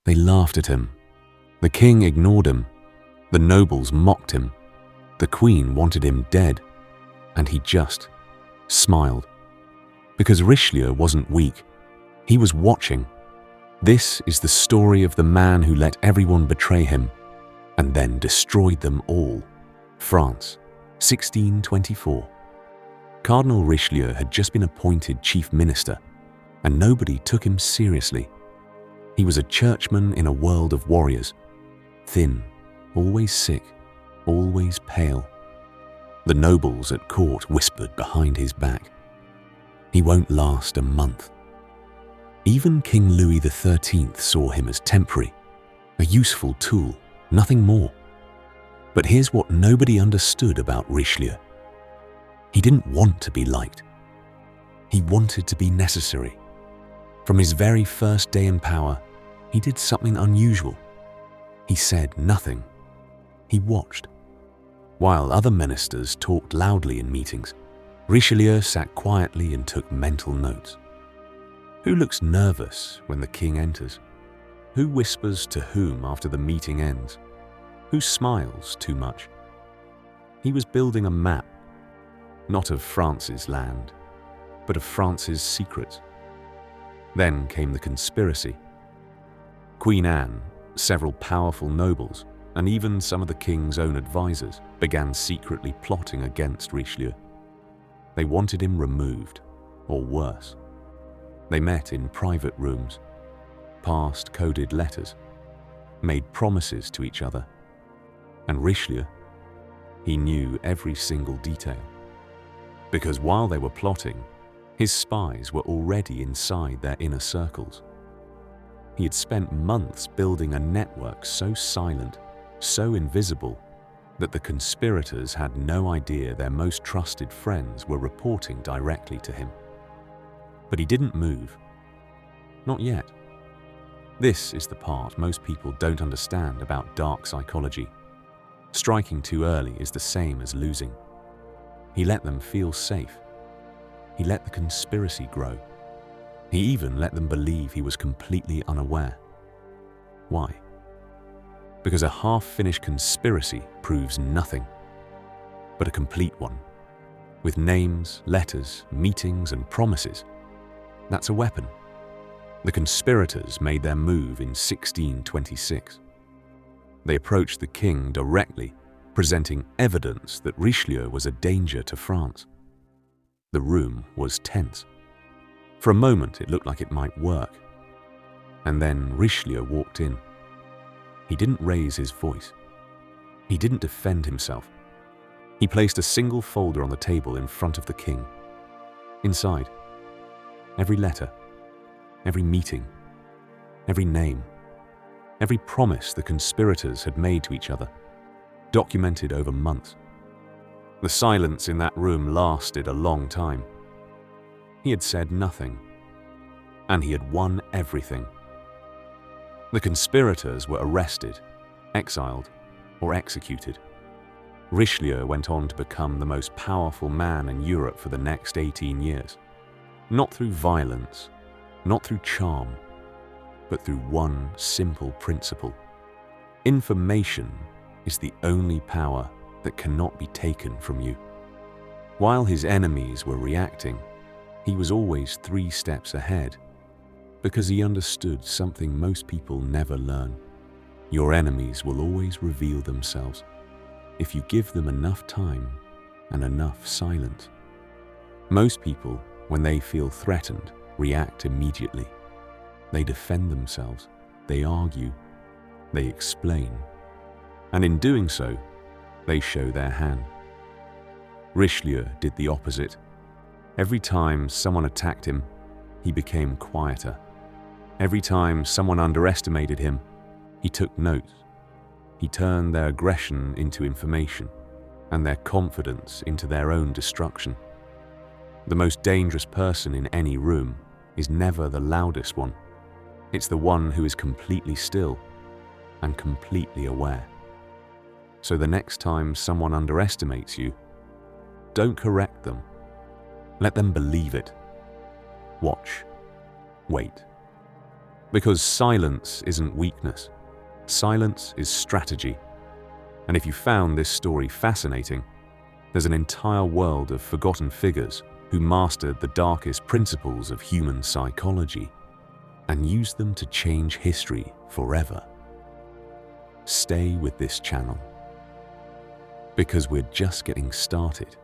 They laughed at him. The king ignored him. The nobles mocked him. The queen wanted him dead. And he just smiled. Because Richelieu wasn't weak. He was watching. This is the story of the man who let everyone betray him and then destroyed them all. France, 1624. Cardinal Richelieu had just been appointed chief minister, and nobody took him seriously. He was a churchman in a world of warriors, thin, always sick, always pale. The nobles at court whispered behind his back, "He won't last a month." Even King Louis XIII saw him as temporary, a useful tool, nothing more. But here's what nobody understood about Richelieu. He didn't want to be liked. He wanted to be necessary. From his very first day in power, he did something unusual. He said nothing. He watched. While other ministers talked loudly in meetings, Richelieu sat quietly and took mental notes. Who looks nervous when the king enters? Who whispers to whom after the meeting ends? Who smiles too much? He was building a map, not of France's land, but of France's secrets. Then came the conspiracy. Queen Anne, several powerful nobles, and even some of the king's own advisors began secretly plotting against Richelieu. They wanted him removed, or worse. They met in private rooms, passed coded letters, made promises to each other. And Richelieu, he knew every single detail. Because while they were plotting, his spies were already inside their inner circles. He had spent months building a network so silent, so invisible, that the conspirators had no idea their most trusted friends were reporting directly to him. But he didn't move. Not yet. This is the part most people don't understand about dark psychology. Striking too early is the same as losing. He let them feel safe. He let the conspiracy grow. He even let them believe he was completely unaware. Why? Because a half-finished conspiracy proves nothing, but a complete one, with names, letters, meetings, and promises. That's a weapon. The conspirators made their move in 1626. They approached the king directly, presenting evidence that Richelieu was a danger to France. The room was tense. For a moment, it looked like it might work. And then Richelieu walked in. He didn't raise his voice. He didn't defend himself. He placed a single folder on the table in front of the king. Inside, every letter, every meeting, every name, every promise the conspirators had made to each other, documented over months. The silence in that room lasted a long time. He had said nothing, and he had won everything. The conspirators were arrested, exiled, or executed. Richelieu went on to become the most powerful man in Europe for the next 18 years. Not through violence, not through charm, but through one simple principle. Information is the only power that cannot be taken from you. While his enemies were reacting, he was always 3 steps ahead, because he understood something most people never learn. Your enemies will always reveal themselves if you give them enough time and enough silence. Most people, when they feel threatened, react immediately. They defend themselves, they argue, they explain, and in doing so, they show their hand. Richelieu did the opposite. Every time someone attacked him, he became quieter. Every time someone underestimated him, he took notes. He turned their aggression into information and their confidence into their own destruction. The most dangerous person in any room is never the loudest one. It's the one who is completely still and completely aware. So the next time someone underestimates you, don't correct them. Let them believe it. Watch. Wait. Because silence isn't weakness. Silence is strategy. And if you found this story fascinating, there's an entire world of forgotten figures who mastered the darkest principles of human psychology and used them to change history forever. Stay with this channel, because we're just getting started.